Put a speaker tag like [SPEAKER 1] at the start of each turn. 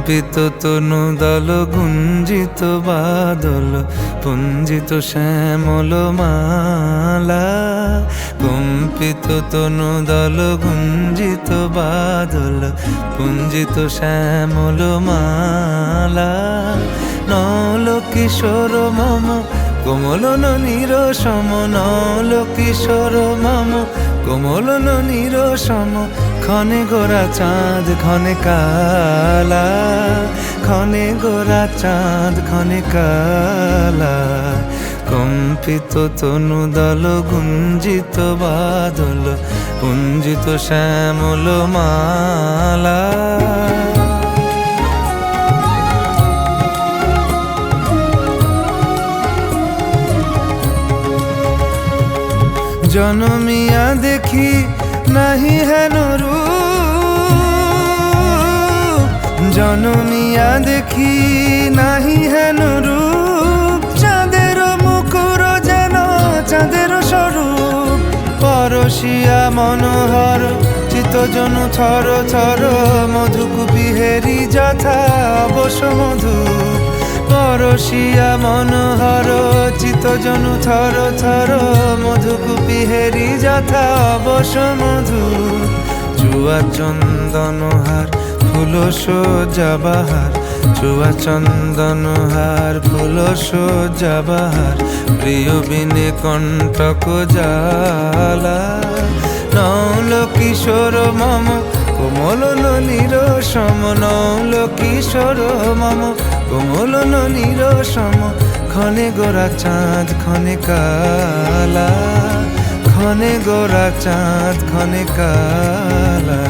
[SPEAKER 1] কম্পিত তনু দল গুঞ্জিত বাদল পুঞ্জিত শ্যামল মালা। কম্পিত তনু দল গুঞ্জিত বাদল পুঞ্জিত শ্যামল মালা। নল কিশোর মম কোমলন নিরসম, নল কিশোর মম কোমলন নিরসম। ক্ষণে গোরা চাঁদ ক্ষণে কালা, ক্ষণে গোরা চাঁদ ক্ষণে কালা। কম্পিত তনু দল গুঞ্জিত বাদল পুঞ্জিত শ্যামল মালা। জনমিয়া দেখি নাহি হেন রূপ, জনমিয়া দেখি নাহি হেন রূপ। চাঁদের মুকুর যেন চাঁদের স্বরূপ, পরশিয়া মনোহর চিত্তজনু থর থর। মধুকুপি হেরি যথা অবশ মধু, পরশিয়া মনোহর চিত্তজনু থর থর। মধুকুপি হেরি যথা অবশ মধু। চুয়া চন্দনহার ফুল সজ্জা বাহার, চুয়া চন্দনহার ফুল সজ্জা বাহার। প্রিয় বিনে কণ্টক জ্বালা। নল কিশোর মম কোমলন নিরসম, নল কিশোর মম কোমলন নিরসম। ক্ষণে গোরা চাঁদ ক্ষণে কালা, ক্ষণে গোরা চাঁদ ক্ষণে কালা।